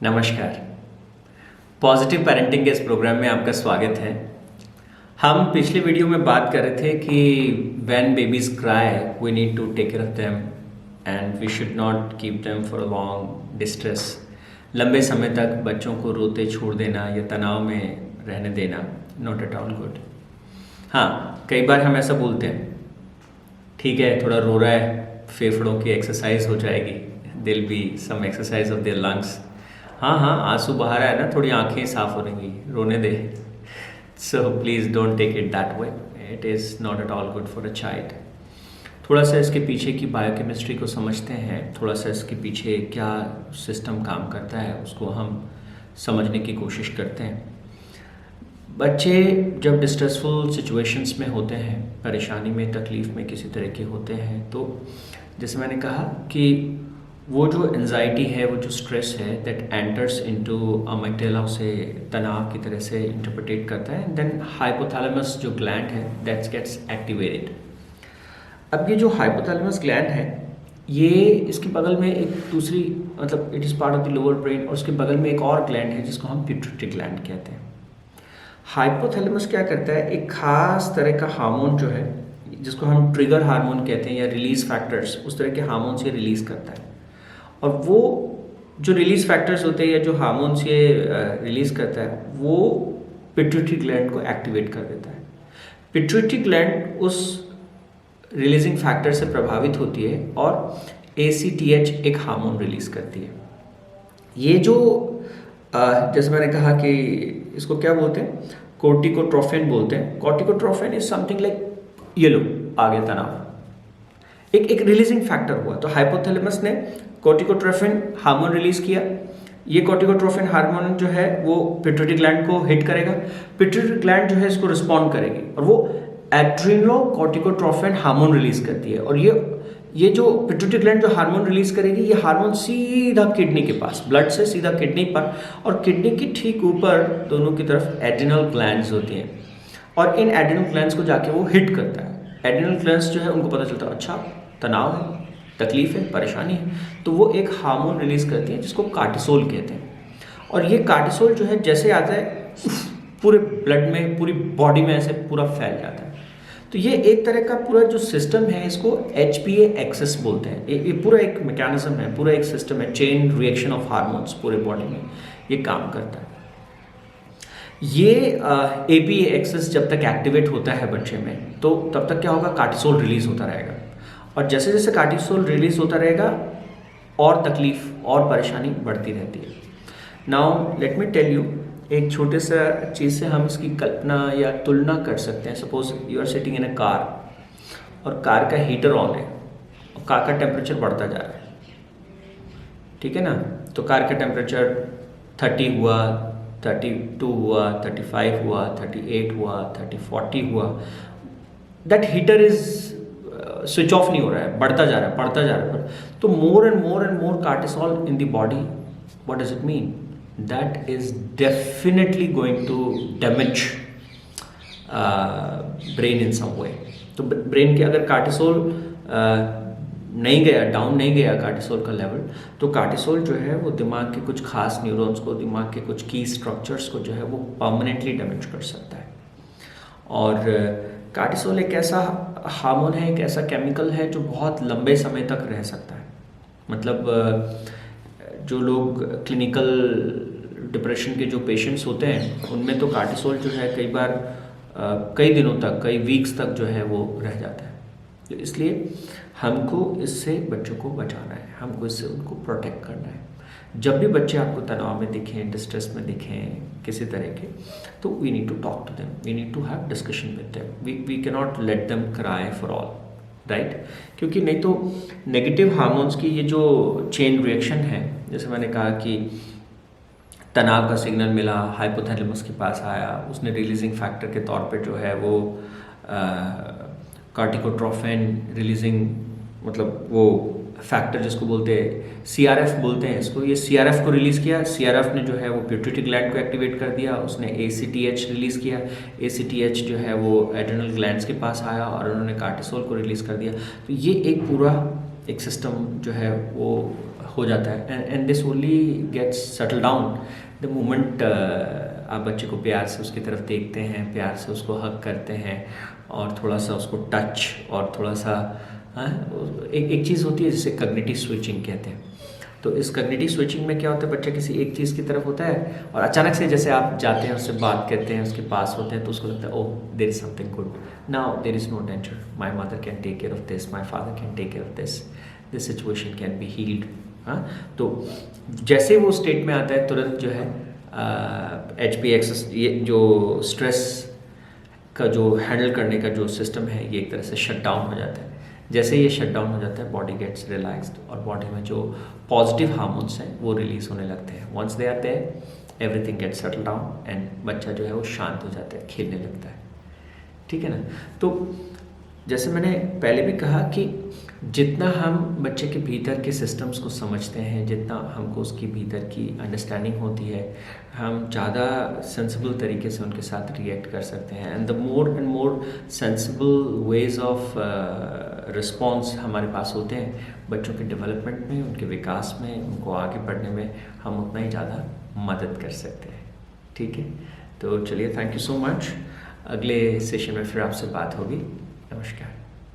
नमस्कार। Positive parenting के इस प्रोग्राम में आपका स्वागत है। हम पिछले वीडियो में बात कर रहे थे कि when babies cry we need to take care of them and we should not keep them for a long distress. लंबे समय तक बच्चों को रोते छोड़ देना या तनाव में रहने देना नॉट एट ऑल गुड। हाँ, कई बार हम ऐसा बोलते हैं, ठीक है थोड़ा रो रहा है, फेफड़ों की एक्सरसाइज हो जाएगी, there'll be some exercise of their lungs. हाँ, आंसू बहा रहा है ना, थोड़ी आंखें साफ हो रहेंगी, रोने दे। So please don't take it that way, it is not at all good for a child. थोड़ा सा इसके पीछे की बायोकेमिस्ट्री को समझते हैं, थोड़ा सा इसके पीछे क्या सिस्टम काम करता है उसको हम समझने की कोशिश करते हैं। बच्चे जब डिस्ट्रेसफुल सिचुएशंस में होते हैं, परेशानी में, तकलीफ़ में किसी तरह के होते हैं, तो जैसे मैंने कहा कि वो जो एंजाइटी है, वो जो स्ट्रेस है, दैट एंटर्स इनटू अमिगडाला, उसे तनाव की तरह से इंटरप्रेट करता है, देन हाइपोथैलेमस जो ग्लैंड है दैट गेट्स एक्टिवेटेड। अब ये जो हाइपोथैलेमस ग्लैंड है, ये इसके बगल में एक दूसरी, मतलब it is part of the lower brain, और उसके बगल में एक और ग्लैंड है जिसको हम पिट्यूटरी ग्लैंड कहते हैं। हाइपोथैलेमस क्या करता है, एक खास तरह का हार्मोन जो है जिसको हम ट्रिगर हार्मोन कहते हैं या रिलीज फैक्टर्स, उस तरह के हार्मोन से रिलीज़ करता है। और वो जो रिलीज फैक्टर्स होते हैं या जो हार्मोन्स ये रिलीज़ करता है, वो पिट्यूटरी ग्लैंड को एक्टिवेट कर देता है। पिट्यूटरी ग्लैंड उस रिलीजिंग फैक्टर से प्रभावित होती है और ACTH एक हार्मोन रिलीज़ करती है। ये जो जैसे मैंने कहा कि इसको क्या बोलते हैं, कोर्टिकोट्रोफिन बोलते हैं। कोर्टिकोट्रोफिन इज समथिंग लाइक येलो, आ गया तनाव, एक रिलीजिंग फैक्टर हुआ। तो हाइपोथैलेमस ने कोर्टिकोट्रोफिन हार्मोन रिलीज किया। ये कोर्टिकोट्रोफिन हार्मोन जो है वो पिट्यूटरी ग्लैंड को हिट करेगा, पिट्यूटरी ग्लैंड जो है इसको रिस्पॉन्ड करेगी और वो एड्रेनोकोर्टिकोट्रोफिन हार्मोन रिलीज करती है। और ये जो पिट्यूटरी ग्लैंड जो हार्मोन रिलीज करेगी, ये हार्मोन सीधा किडनी के पास, ब्लड से सीधा किडनी पर, और किडनी की ठीक ऊपर दोनों की तरफ एड्रिनल ग्लैंड्स होती हैं, और इन एड्रिनल ग्लैंड्स को जाके वो हिट करता है। एड्रिनल ग्लैंड्स जो है उनको पता चलता है अच्छा तनाव है, तकलीफ है, परेशानी है, तो वो एक हार्मोन रिलीज करती है जिसको कार्टिसोल कहते हैं। और ये कार्टिसोल जो है जैसे आता है पूरे ब्लड में, पूरी बॉडी में ऐसे पूरा फैल जाता है। तो ये एक तरह का पूरा जो सिस्टम है इसको HPA एक्सेस बोलते हैं। ये पूरा एक मैकेनिज्म है, पूरा एक सिस्टम है, चेन रिएक्शन ऑफ हार्मोन्स पूरे बॉडी में ये काम करता है। ये APA एक्सेस जब तक एक्टिवेट होता है बच्चे में, तो तब तक क्या होगा, कार्टिसोल रिलीज होता रहेगा। और जैसे जैसे कार्टिसोल रिलीज होता रहेगा और तकलीफ और परेशानी बढ़ती रहती है। Now let me tell you, एक छोटे सा चीज़ से हम इसकी कल्पना या तुलना कर सकते हैं। Suppose you are sitting in a car और कार का हीटर ऑन है और कार का टेम्परेचर बढ़ता जा रहा है, ठीक है ना। तो कार का टेम्परेचर 30 हुआ, 32 हुआ, 35 हुआ, 38 हुआ, 40 हुआ, that heater is switch off नहीं हो रहा है, बढ़ता जा रहा है। तो more and more cortisol in the body, what does it mean, that is definitely going to damage brain in some way। तो ब्रेन के अगर कार्टिसोल नहीं गया, डाउन नहीं गया कार्टिसोल का लेवल, तो कार्टिसोल जो है वो दिमाग के कुछ खास न्यूरॉन्स को, दिमाग के कुछ की स्ट्रक्चर्स को जो है वो परमानेंटली डैमेज कर सकता है। और कार्टिसोल एक ऐसा हार्मोन है, एक ऐसा केमिकल है जो बहुत लंबे समय तक रह सकता है। मतलब जो लोग क्लिनिकल डिप्रेशन के जो पेशेंट्स होते हैं, उनमें तो कार्टिसोल जो है कई बार कई दिनों तक, कई वीक्स तक जो है वो रह जाता है। तो इसलिए हमको इससे बच्चों को बचाना है, हमको इससे उनको प्रोटेक्ट करना है। जब भी बच्चे आपको तनाव में दिखें, डिस्ट्रेस में दिखें किसी तरह के, तो we need to talk to them, we need to have discussion with them, we can not let them cry for all, right. क्योंकि नहीं तो नेगेटिव हार्मोन्स की ये जो चेन रिएक्शन है, जैसे मैंने कहा कि तनाव का सिग्नल मिला, हाइपोथैलेमस के पास आया, उसने रिलीजिंग फैक्टर के तौर पे जो है वो कार्टिकोट्रोफिन रिलीजिंग, मतलब वो फैक्टर जिसको बोलते हैं CRF बोलते हैं इसको, ये CRF को रिलीज़ किया। CRF ने जो है वो पिट्यूटरी ग्लैंड को एक्टिवेट कर दिया, उसने ACTH रिलीज़ किया। ACTH जो है वो एड्रिनल ग्लैंड्स के पास आया और उन्होंने कार्टिसोल को रिलीज़ कर दिया। तो ये एक पूरा एक सिस्टम जो है वो हो जाता है and this only gets settle down the moment आप बच्चे को प्यार से उसकी तरफ देखते हैं, प्यार से उसको हग करते हैं और थोड़ा सा उसको टच और थोड़ा सा एक चीज़ होती है जिसे कॉग्निटिव स्विचिंग कहते हैं। तो इस कॉग्निटिव स्विचिंग में क्या होता है, बच्चा किसी एक चीज़ की तरफ होता है और अचानक से जैसे आप जाते हैं उससे बात करते हैं, उसके पास होते हैं तो उसको लगता है oh there is something good, now there is no danger, my mother can take care of this, my father can take care of this situation can be healed. हाँ, तो जैसे वो स्टेट में आता है तुरंत जो है HPX ये जो स्ट्रेस का जो हैंडल करने का जो सिस्टम है ये एक तरह से शट डाउन हो जाता है। जैसे ये शट डाउन हो जाता है बॉडी गेट्स रिलैक्स्ड और बॉडी में जो पॉजिटिव हार्मोन्स हैं वो रिलीज होने लगते हैं। Once they are there everything gets settle down and बच्चा जो है वो शांत हो जाता है, खेलने लगता है। ठीक है ना। तो जैसे मैंने पहले भी कहा कि जितना हम बच्चे के भीतर के सिस्टम्स को समझते हैं, जितना हमको उसकी भीतर की अंडरस्टैंडिंग होती है, हम ज़्यादा सेंसिबल तरीके से उनके साथ रिएक्ट कर सकते हैं and the more and more sensible ways of response हमारे पास होते हैं बच्चों के डेवलपमेंट में, उनके विकास में, उनको आगे बढ़ने में हम उतना ही ज़्यादा मदद कर सकते हैं। ठीक है, तो चलिए थैंक यू सो मच। अगले सेशन में फिर आपसे बात होगी। नमस्कार।